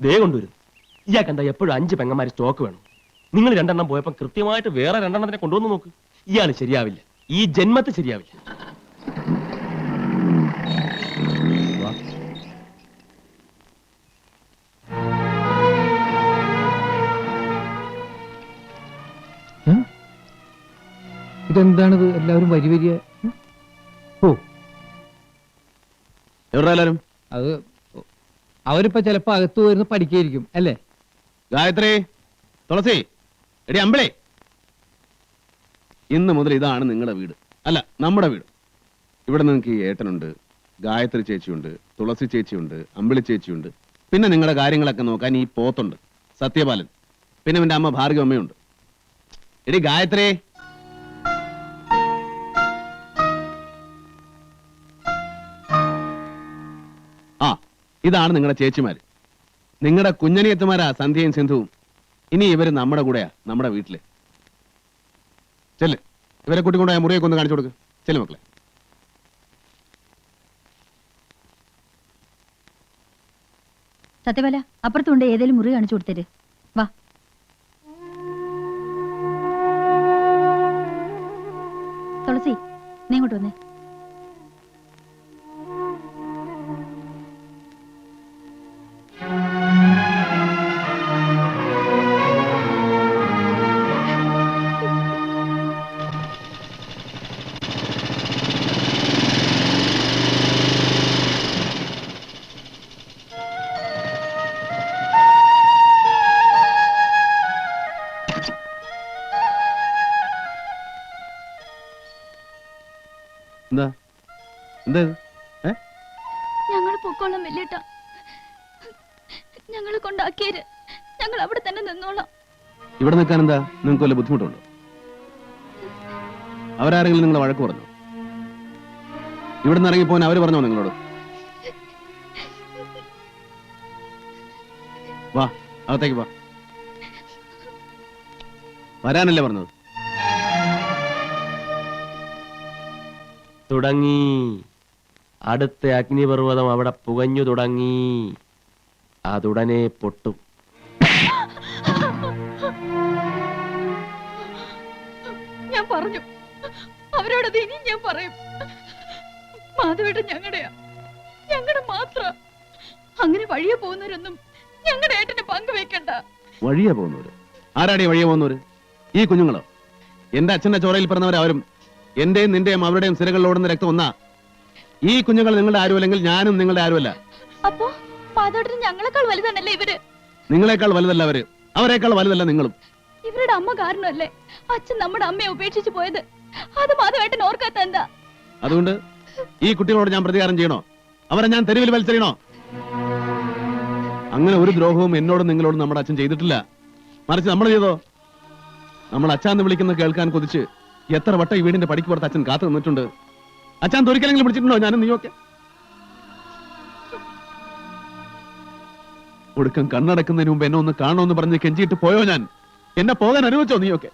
ദേ കൊണ്ടുവരും. ഇയാൾക്ക് എന്താ എപ്പോഴും 5 പെങ്ങന്മാര് സ്റ്റോക്ക് വേണം? നിങ്ങൾ 2 പോയപ്പോ കൃത്യമായിട്ട് വേറെ 2 കൊണ്ടുവന്ന് നോക്ക്. ഇയാൾ ശരിയാവില്ല, ഈ ജന്മത്ത് ശരിയാവില്ല. ഇതെന്താണിത്? എല്ലാവരും വരി വരിക. ഓ, എവിടെല്ലാരും? അത് അവരിപ്പോ ചിലപ്പോ അകത്തു വരുന്ന പഠിക്കായിരിക്കും അല്ലേ? ഗായത്രി, തുളസി, എടി അമ്പിളി, ഇന്ന് മുതൽ ഇതാണ് നിങ്ങളുടെ വീട്, അല്ല നമ്മുടെ വീട്. ഇവിടെ നിങ്ങൾക്ക് ഈ ഏട്ടനുണ്ട്, ഗായത്രി ചേച്ചിയുണ്ട്, തുളസി ചേച്ചിയുണ്ട്, അമ്പിളി ചേച്ചിയുണ്ട്, പിന്നെ നിങ്ങളുടെ കാര്യങ്ങളൊക്കെ നോക്കാൻ ഈ പോത്തുണ്ട് സത്യപാലൻ, പിന്നെ എന്റെ അമ്മ ഭാർഗവമ്മയുണ്ട്. എടി ഗായത്രി, ആ ഇതാണ് നിങ്ങളുടെ ചേച്ചിമാര്, നിങ്ങളുടെ കുഞ്ഞനിയത്തുമാരാ സന്ധ്യയും സിന്ധുവും. ഇനി ഇവര് നമ്മുടെ കൂടെയാ, നമ്മുടെ വീട്ടില്. ചെല്ല്, ഇവരെ കൂട്ടിക്കൊണ്ടായ മുറിയൊക്കെ ഒന്ന് കാണിച്ചു കൊടുക്ക്. ചെല്ലു മക്കളെ. സത്യവല, അപ്പുറത്തുണ്ട് ഏതേലും മുറി കാണിച്ചു കൊടുത്തര്. വാ. തുളസി, നീ ഇങ്ങോട്ട് വന്നേ. എന്താ എന്താ ഞങ്ങൾ പൊക്കോളാം വലിയേട്ട, ഞങ്ങളെ കൊണ്ടാക്കിയത്. ഞങ്ങൾ അവിടെ തന്നെ നിന്നോളാം. ഇവിടെ നിൽക്കാൻ എന്താ നിങ്ങൾക്ക് വല്ല ബുദ്ധിമുട്ടുണ്ടോ? അവരാരെങ്കിലും നിങ്ങളെ വഴക്ക് പറഞ്ഞോ? ഇവിടെ നിന്ന് ഇറങ്ങിപ്പോൻ അവര് പറഞ്ഞോ നിങ്ങളോട്? വാ, അകത്തേക്ക് വാ. വരാനല്ലേ പറഞ്ഞത്? തുടങ്ങി. അടുത്ത അഗ്നിപർവ്വതം അവിടെ പുകഞ്ഞു തുടങ്ങി. അതുടനെ പൊട്ടും. ഞാൻ പറഞ്ഞു അവരോടത് ഇനി ഞാൻ പറയും. മാധവേട്ടൻ ഞങ്ങളുടെയാ, ഞങ്ങളുടെ മാത്രം. അങ്ങനെ വഴിയെ പോകുന്നവരൊന്നും ഞങ്ങളുടെ ഏട്ടന് പങ്കുവെക്കണ്ട. വഴിയെ പോകുന്നവര്? ആരാടി വഴിയെ പോകുന്നവര്? ഈ കുഞ്ഞുങ്ങളോ? എന്റെ അച്ഛന്റെ ചോരയിൽ പറഞ്ഞവരാവരും എന്റെയും നിന്റെയും അവരുടെയും സിരകളിൽ ഓടുന്ന രക്തം ഒന്നാ. ഈ കുഞ്ഞുങ്ങൾ നിങ്ങളുടെ ആരുമല്ലെങ്കിൽ ഞാനും നിങ്ങളുടെ ആരുമല്ല. അപ്പോ മാധവേട്ടൻ ഞങ്ങളെക്കാൾ വലുതാണല്ലേ ഇവര്? നിങ്ങളെക്കാൾ വലുതല്ല അവര്, അവരെക്കാൾ വലുതല്ല നിങ്ങളും. ഇവരുടെ അമ്മ കാരണമല്ലേ അച്ഛൻ നമ്മുടെ അമ്മയെ ഉപേക്ഷിച്ചു പോയത്? അത് മാധവേട്ടൻ ഓർക്കാത്ത എന്താ? അതുകൊണ്ട് ഈ കുട്ടികളോട് ഞാൻ പ്രതികാരം ചെയ്യണോ? അവരെ ഞാൻ തെരുവിൽ വലിച്ചെറിയണോ? അങ്ങനെ ഒരു ദ്രോഹവും എന്നോടും നിങ്ങളോടും നമ്മുടെ അച്ഛൻ ചെയ്തിട്ടില്ല. മറിച്ച് നമ്മൾ ചെയ്തോ? നമ്മൾ അച്ഛാന്ന് വിളിക്കുന്ന കേൾക്കാൻ കൊതിച്ച് എത്ര വട്ടം ഈ വീടിന്റെ പടിക്ക് പുറത്ത് അച്ഛൻ കാത്തു നിന്നിട്ടുണ്ട്. അച്ഛൻ തൊരിക്കലെങ്കിലും പിടിച്ചിട്ടുണ്ടോ ഞാനും നീയൊക്കെ? ഒടുക്കം കണ്ണടക്കുന്നതിന് മുമ്പ് എന്നെ ഒന്ന് കാണണമെന്ന് പറഞ്ഞ് കെഞ്ചിയിട്ട് പോയോ ഞാൻ? എന്നെ പോകാൻ അനുവദിച്ചോ നീയൊക്കെ?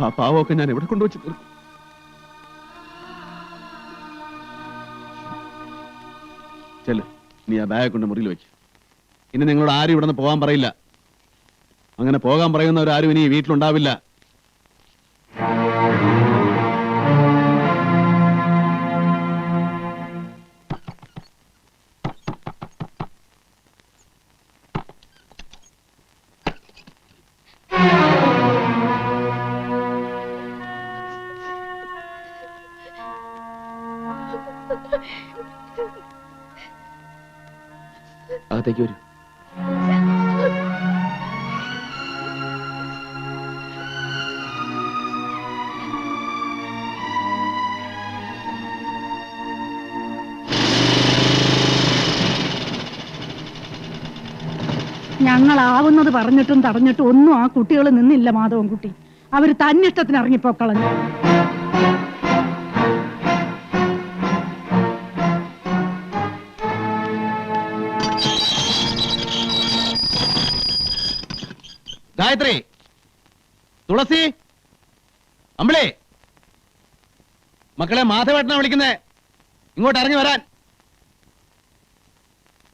ആ പാവമൊക്കെ ഞാൻ എവിടെ കൊണ്ടുവച്ച് തീർക്കും? ചെല്ല്, നീ ആ ബാഗ് കൊണ്ട് മുറിയിൽ വെക്ക്. ഇനി നിങ്ങളോട് ആരും ഇവിടെ നിന്ന് പോകാൻ പറയില്ല. അങ്ങനെ പോകാൻ പറയുന്നവരാരും ഇനി വീട്ടിലുണ്ടാവില്ല. അകത്തേക്ക് വരൂ. ഞങ്ങളാവുന്നത് പറഞ്ഞിട്ടും തടഞ്ഞിട്ടും ഒന്നും ആ കുട്ടികൾ നിന്നില്ല മാധവൻകുട്ടി. അവര് തന്നിഷ്ടത്തിന് ഇറങ്ങിപ്പോക്കളഞ്ഞു. ഗായത്രി, തുളസി, അമ്പിളി, മക്കളെ മാധവേട്ടനാ വിളിക്കുന്നേ, ഇങ്ങോട്ട് ഇറങ്ങി വരാൻ.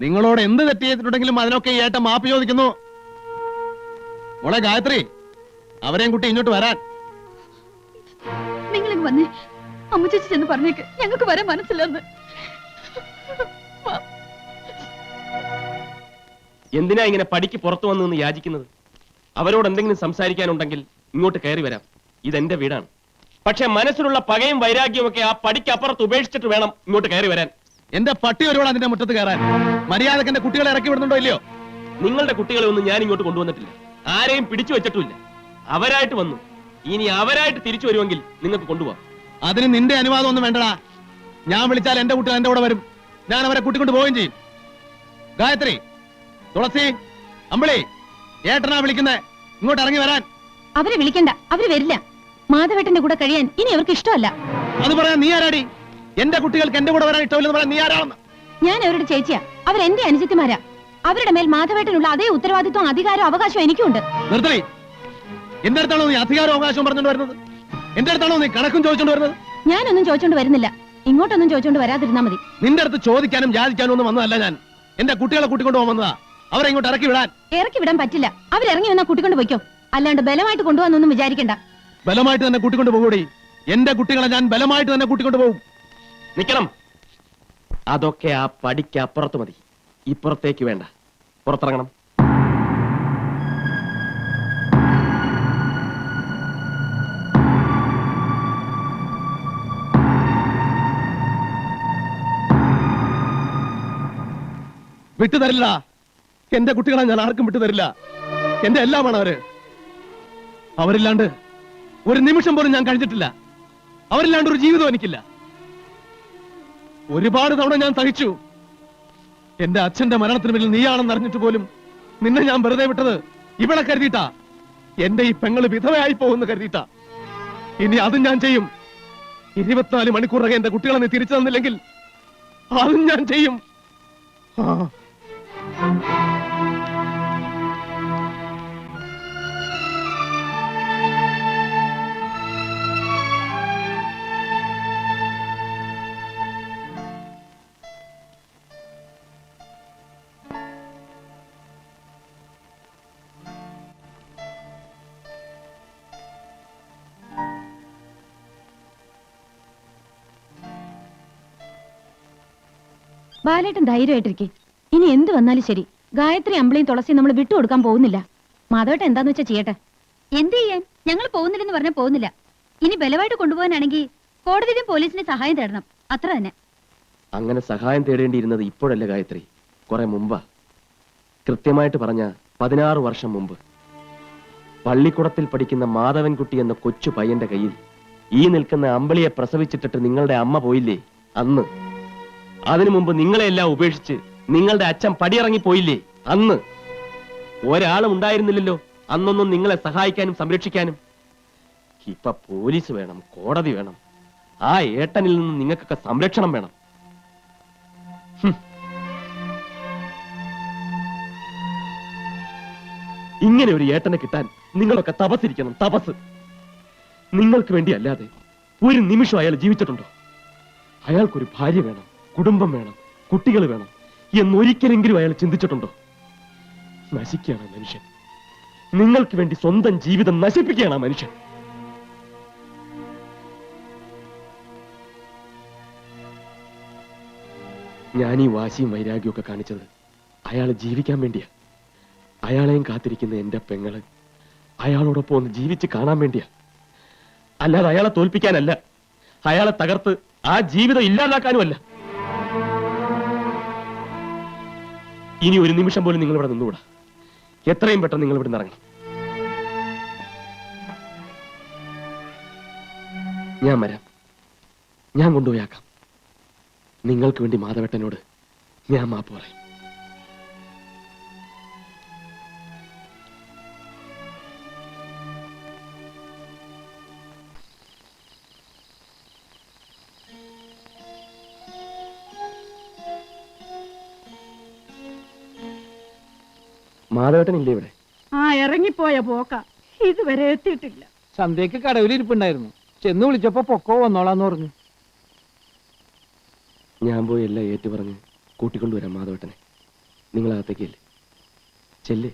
നിങ്ങളോട് എന്ത് തെറ്റ് ചെയ്തിട്ടുണ്ടെങ്കിലും അതിനൊക്കെ ഈ ഏട്ടൻ മാപ്പ് ചോദിക്കുന്നു. മോളെ ഗായത്രി, അവരെയും കുട്ടി ഇങ്ങോട്ട് വരാൻ. നിങ്ങളിങ്ങ് വന്നേ. അമ്മ ചേച്ചി ചെന്ന് പറഞ്ഞേക്ക് ഞങ്ങൾക്ക് വരാൻ മനസ്സില്ലെന്ന്. എന്തിനാ ഇങ്ങനെ പടിക്ക് പുറത്തു വന്നു നിന്ന് യാചിക്കുന്നത്? അവരോട് എന്തെങ്കിലും സംസാരിക്കാനുണ്ടെങ്കിൽ ഇങ്ങോട്ട് കയറി വരാം. ഇതെന്റെ വീടാണ്. പക്ഷെ മനസ്സിലുള്ള പകയും വൈരാഗ്യവും ഒക്കെ ആ പടിക്ക് അപ്പുറത്ത് ഉപേക്ഷിച്ചിട്ട് വേണം ഇങ്ങോട്ട് കയറി വരാൻ. എന്റെ പട്ടി ഒരുപാട് അതിന്റെ മുറ്റത്ത് കയറാൻ. മര്യാദക്ക് എന്റെ കുട്ടികളെ ഇറക്കി വിടുന്നുണ്ടോ ഇല്ലയോ? നിങ്ങളുടെ കുട്ടികളെ ഒന്നും ഞാൻ ഇങ്ങോട്ട് കൊണ്ടുവന്നിട്ടില്ല. ആരെയും പിടിച്ചു വെച്ചിട്ടുമില്ല. അവരായിട്ട് വന്നു. ഇനി അവരായിട്ട് തിരിച്ചു വരുമെങ്കിൽ നിങ്ങൾക്ക് കൊണ്ടുപോകാം. അതിന് നിന്റെ അനുവാദം ഒന്നും വേണ്ടടാ. ഞാൻ വിളിച്ചാൽ എന്റെ കുട്ടികൾ എന്റെ കൂടെ വരും. ഞാൻ അവരെ കൂട്ടിക്കൊണ്ട് പോവുകയും ചെയ്യും. ഗായത്രി, തുളസി, അമ്പിളി, ഏട്ടനാ വിളിക്കുന്നേ, ഇങ്ങോട്ട് ഇറങ്ങി വരാൻ. അവരെ വിളിക്കണ്ട, അവര് വരില്ല. മാധവേട്ടന്റെ കൂടെ കഴിയാൻ ഇനി അവർക്ക് ഇഷ്ടമല്ല. അത് പറയാൻ നീ ആരാടി? എന്റെ കുട്ടികൾക്ക് എന്റെ കൂടെ വരാൻ ഇഷ്ടമില്ലെന്ന് പറയാൻ നീ ആരാണെന്ന്? ഞാൻ അവരുടെ ചേച്ചിയാ. അവരെന്റെ അനുജത്തിമാരാ. അവരുടെ മേൽ മാധവേട്ടനുള്ള അതേ ഉത്തരവാദിത്വം, അധികാരവും അവകാശവും എനിക്കുണ്ട്. നിർത്തലേ. എന്റെ അടുത്താണോ നീ അധികാരവും അവകാശവും പറഞ്ഞുകൊണ്ട് വരുന്നത്? എന്റെ അടുത്താണോ നീ കണക്കും ചോദിച്ചോണ്ട് വരുന്നത്? ഞാനൊന്നും ചോദിച്ചോണ്ട് വരുന്നില്ല. ഇങ്ങോട്ടൊന്നും ചോദിച്ചോണ്ട് വരാതിരുന്നാ മതി. നിന്റെ അടുത്ത് ചോദിക്കാനും യാചിക്കാനും ഒന്നും വന്നതല്ല ഞാൻ. എന്റെ കുട്ടികളെ കൂട്ടിക്കൊണ്ട് പോകാൻ വന്നതാ. അവരെ ഇങ്ങോട്ട് ഇറക്കി വിടാൻ. ഇറക്കി വിടാൻ പറ്റില്ല. അവരിറങ്ങി വന്നാ കൂട്ടിക്കൊണ്ട് പോയിക്കോ. അല്ലാണ്ട് ബലമായിട്ട് കൊണ്ടുപോകാനൊന്നും വിചാരിക്കണ്ട. ബലമായിട്ട് തന്നെ കൂട്ടിക്കൊണ്ട് പോകൂടി. എന്റെ കുട്ടികളെ ഞാൻ ബലമായിട്ട് തന്നെ കൂട്ടിക്കൊണ്ട് പോകും. നിക്കണം. അതൊക്കെ ആ പടിക്ക് അപ്പുറത്ത് മതി. ഇപ്പുറത്തേക്ക് വേണ്ട. പുറത്തിറങ്ങണം. വിട്ടുതരില്ല. എന്റെ കുട്ടികളെ ഞാൻ ആർക്കും വിട്ടുതരില്ല. എന്റെ എല്ലാമാണ് അവര്. അവരില്ലാണ്ട് ഒരു നിമിഷം പോലും ഞാൻ കഴിഞ്ഞിട്ടില്ല. അവരില്ലാണ്ട് ഒരു ജീവിതം എനിക്കില്ല. ഒരുപാട് തവണ ഞാൻ സഹിച്ചു. എന്റെ അച്ഛന്റെ മരണത്തിന് പിന്നിൽ നീയാണെന്ന് അറിഞ്ഞിട്ട് പോലും നിന്നെ ഞാൻ വെറുതെ വിട്ടത് ഇവിടെ കരുതിയിട്ടാ. എന്റെ ഈ പെങ്ങള് വിധവയായി പോകുന്ന കരുതിയിട്ടാ. ഇനി അതും ഞാൻ ചെയ്യും. 24 മണിക്കൂറൊക്കെ എന്റെ കുട്ടികളെ നീ തിരിച്ചു തന്നില്ലെങ്കിൽ അതും ഞാൻ ചെയ്യും. ബാലേട്ടൻ ധൈര്യമായിട്ടിരിക്കെ. ഇനി എന്ത് വന്നാലും ശരി, ഗായത്രി, അമ്പിളിയും തുളസിയും നമ്മൾ വിട്ടുകൊടുക്കാൻ പോകുന്നില്ല. മാധവേട്ടൻ എന്താന്ന് വെച്ചാ ചെയ്യട്ടെ. എന്ത് ചെയ്യാൻ? ഞങ്ങൾ പോകുന്നില്ലെന്ന് പറഞ്ഞാൽ പോകുന്നില്ല. ഇനി ബലമായിട്ട് കൊണ്ടുപോകാനാണെങ്കിൽ കോടതിയിലും പോലീസിന്റെ സഹായം തേടണം. അത്ര തന്നെ. അങ്ങനെ സഹായം തേടേണ്ടിയിരുന്നത് ഇപ്പോഴല്ല ഗായത്രി, കുറെ മുമ്പാ. കൃത്യമായിട്ട് പറഞ്ഞ 16 വർഷം മുമ്പ്. പള്ളിക്കുടത്തിൽ പഠിക്കുന്ന മാധവൻകുട്ടി എന്ന കൊച്ചു പയ്യന്റെ കയ്യിൽ ഈ നിൽക്കുന്ന അമ്പിളിയെ പ്രസവിച്ചിട്ടിട്ട് നിങ്ങളുടെ അമ്മ പോയില്ലേ അന്ന്. അതിനു മുമ്പ് നിങ്ങളെല്ലാം ഉപേക്ഷിച്ച് നിങ്ങളുടെ അച്ഛൻ പടിയിറങ്ങി പോയില്ലേ അന്ന്. ഒരാളും ഉണ്ടായിരുന്നില്ലല്ലോ അന്നൊന്നും നിങ്ങളെ സഹായിക്കാനും സംരക്ഷിക്കാനും. ഇപ്പൊ പോലീസ് വേണം, കോടതി വേണം. ആ ഏട്ടനിൽ നിന്ന് നിങ്ങൾക്കൊക്കെ സംരക്ഷണം വേണം. ഇങ്ങനെ ഒരു ഏട്ടനെ കിട്ടാൻ നിങ്ങളൊക്കെ തപസ്സിരിക്കണം. തപസ്. നിങ്ങൾക്ക് വേണ്ടി അല്ലാതെ ഒരു നിമിഷം അയാൾ ജീവിച്ചിട്ടുണ്ടോ? അയാൾക്കൊരു ഭാര്യ വേണം, കുടുംബം വേണം, കുട്ടികൾ വേണം എന്നൊരിക്കലെങ്കിലും അയാൾ ചിന്തിച്ചിട്ടുണ്ടോ? നശിക്കുകയാണ് മനുഷ്യൻ. നിങ്ങൾക്ക് വേണ്ടി സ്വന്തം ജീവിതം നശിപ്പിക്കുകയാണ് മനുഷ്യൻ. ഞാൻ ഈ വാശിയും വൈരാഗ്യവും ഒക്കെ കാണിച്ചത് അയാൾ ജീവിക്കാൻ വേണ്ടിയാ. അയാളെയും കാത്തിരിക്കുന്ന എന്റെ പെങ്ങള് അയാളോടൊപ്പം ഒന്ന് ജീവിച്ച് കാണാൻ വേണ്ടിയാ. അല്ലാതെ അയാളെ തോൽപ്പിക്കാനല്ല, അയാളെ തകർത്ത് ആ ജീവിതം ഇല്ലാതാക്കാനുമല്ല. ഇനി ഒരു നിമിഷം പോലും നിങ്ങൾ ഇവിടെ നിന്നുകൂടാ. എത്രയും പെട്ടെന്ന് നിങ്ങൾ ഇവിടെ ഇറങ്ങണം. ഞാൻ വരാം. ഞാൻ കൊണ്ടുപോയാക്കാം. നിങ്ങൾക്ക് വേണ്ടി മാധവേട്ടനോട് ഞാൻ മാപ്പ് പറയും. മാധവേട്ടൻ ഇല്ലേ ഇവിടെ? ആ, ഇറങ്ങിപ്പോയ പോക്ക. ഇതുവരെ എത്തിയിട്ടില്ല. സന്ധ്യക്ക് കടവിലിരിപ്പുണ്ടായിരുന്നു. ചെന്ന് വിളിച്ചപ്പോ പൊക്കോ വന്നോളാന്ന് പറഞ്ഞു. ഞാൻ പോയി എല്ലാം ഏറ്റു പറഞ്ഞ് കൂട്ടിക്കൊണ്ടുവരാം മാധവേട്ടനെ. നിങ്ങളകത്തേക്കില്ലേ ചെല്ലേ